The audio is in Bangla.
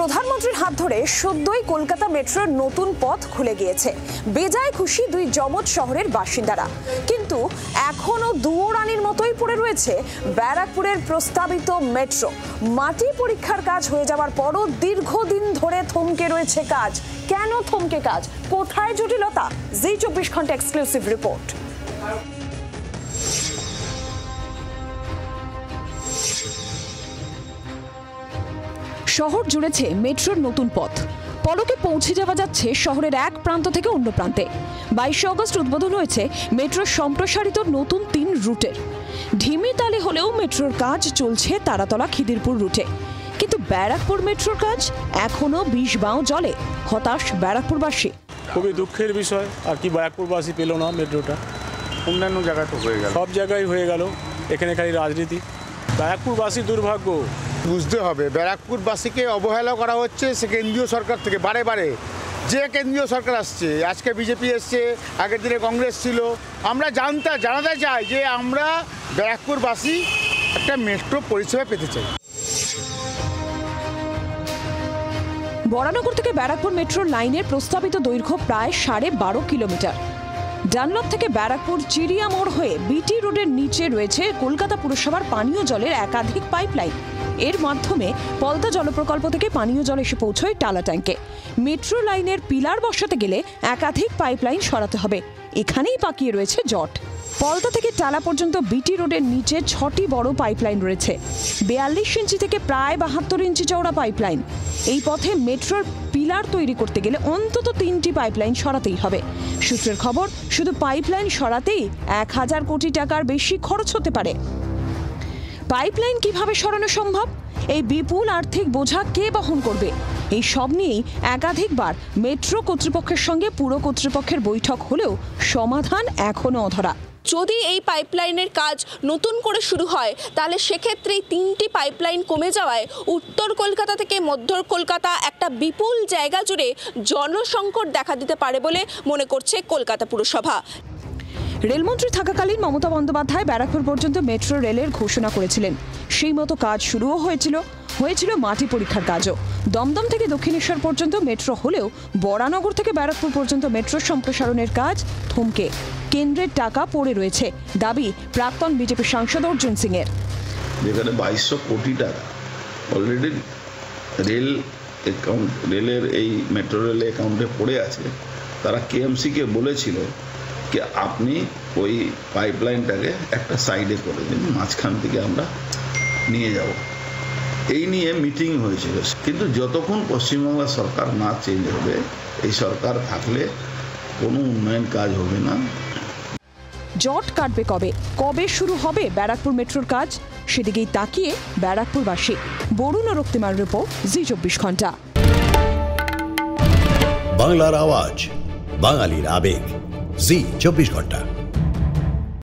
প্রধানমন্ত্রীর হাত ধরে সদ্যই কলকাতা মেট্রোর নতুন পথ খুলে গিয়েছে। বেজায় খুশি দুই জমজ শহরের বাসিন্দারা, কিন্তু এখনো দুয়োরানির মতোই পড়ে রয়েছে ব্যারাকপুরের প্রস্তাবিত মেট্রো। মাটি পরীক্ষার কাজ হয়ে যাওয়ার পরও দীর্ঘদিন ধরে থমকে রয়েছে কাজ। কেন থমকে কাজ? কোথায় জটিলতা? জি24 ঘন্টা এক্সক্লুসিভ রিপোর্ট। শহর জুড়েছে মেট্রোর নতুন পথ। পলকে পৌঁছে যাওয়া যাচ্ছে শহরের এক প্রান্ত থেকে অন্য প্রান্তে। 22 আগস্ট উদ্বোধন হয়েছে মেট্রোর সম্প্রসারিত নতুন 3 রুটের। ঢিমি তালে হলেও মেট্রোর কাজ চলছে তারাতলা খিদিরপুর রুটে, কিন্তু ব্যারাকপুর মেট্রোর কাজ এখনো 20 বাঁও জলে। হতাশ ব্যারাকপুরবাসী। খুবই দুঃখের বিষয়। আর কি ব্যারাকপুরবাসী পেল না মেট্রোটা? অন্যান্য জায়গায় তো হয়ে গেল, সব জায়গায় হয়ে গেল, এখানে খালি রাজনীতি। ব্যারাকপুরবাসীর দুর্ভাগ্য। বুঝতে হবে ব্যারাকপুরবাসীকে অবহেলা করা হচ্ছে সে কেন্দ্রীয় সরকার থেকে। বারে বারে যে কেন্দ্রীয় সরকার আসছে, আজকে বিজেপি এসছে, আগের দিনে কংগ্রেস ছিল, আমরা জানাতে চাই যে আমরা ব্যারাকপুরবাসী একটা মেট্রো পরিষেবা পেতে চাই। বরানগর থেকে ব্যারাকপুর মেট্রোর লাইনের প্রস্তাবিত দৈর্ঘ্য প্রায় 12.5 কিলোমিটার। ডানলপ থেকে ব্যারাকপুর চিড়িয়া মোড় হয়ে বিটি রোডের নিচে রয়েছে কলকাতা পুরসভার পানীয় জলের একাধিক পাইপলাইন। এর মাধ্যমে পলতা জলপ্রকল্প থেকে পানীয় জল এসে পৌঁছয় টালা ট্যাঙ্কে। মেট্রো লাইনের পিলার বসাতে গেলে একাধিক পাইপলাইন সরাতে হবে। এখানেই পাকিয়ে রয়েছে জট। পলতা থেকে টালা পর্যন্ত বিটি রোডের নিচে 6টি বড় পাইপলাইন রয়েছে। 42 ইঞ্চি থেকে প্রায় 72 ইঞ্চি চওড়া পাইপলাইন। এই পথে মেট্রোর পিলার তৈরি করতে গেলে অন্তত 3টি পাইপলাইন সরাতেই হবে। সূত্রের খবর, শুধু পাইপলাইন সরাতেই 1000 কোটি টাকার বেশি খরচ হতে পারে। পাইপলাইন কিভাবে সরানো সম্ভব? এই বিপুল আর্থিক বোঝা কে বহন করবে? এই সব নিয়েই একাধিকবার মেট্রো কর্তৃপক্ষের সঙ্গে পুর কর্তৃপক্ষের বৈঠক হলেও সমাধান এখনো অধরা। যদি এই পাইপলাইনের কাজ নতুন করে শুরু হয়, তাহলে সেক্ষেত্রে 3টি পাইপলাইন কমে যাওয়ায় উত্তর কলকাতা থেকে মধ্য কলকাতা একটা বিপুল জায়গা জুড়ে জনসংকট দেখা দিতে পারে বলে মনে করছে কলকাতা পুরসভা। রেলমন্ত্রী থাকাকালীন মমতা বন্দ্যোপাধ্যায় ব্যারাকপুর পর্যন্ত মেট্রো রেলের ঘোষণা করেছিলেন। সেই মতো কাজ শুরুও হয়েছিল মাটি পরীক্ষার কাজও। দমদম থেকে দক্ষিণেশ্বর পর্যন্ত মেট্রো হলেও বরানগর থেকে ব্যারাকপুর পর্যন্ত মেট্রো সম্প্রসারণের কাজ থমকে। কেন্দ্রের টাকা পড়ে রয়েছে, দাবি প্রাক্তন বিজেপি সাংসদ অর্জুন সিং এর। যেখানে 2200 কোটি টাকা অলরেডি রেলের এই মেট্রো রেল অ্যাকাউন্টে পড়ে আছে। তারা কেএমসি কে বলেছিল যে আপনি ওই পাইপলাইনটাকে একটা সাইডে করে দিন, মাঝখান থেকে আমরা নিয়ে যাব। এই নিয়ে মিটিং হয়েছিল, কিন্তু যতক্ষণ পশ্চিমবাংলা সরকার না চেঞ্জ হবে, এই সরকার থাকলে কোনো উন্নয়ন কাজ হবে না। জট কাটবে কবে শুরু হবে ব্যারাকপুর মেট্রোর কাজ? সেদিকেই তাকিয়ে ব্যারাকপুরবাসী। বরুণ ও রক্তিমার রিপোর্ট, জি24 ঘন্টা। বাংলার আওয়াজ, বাঙালির আবেগ, জি24 ঘন্টা।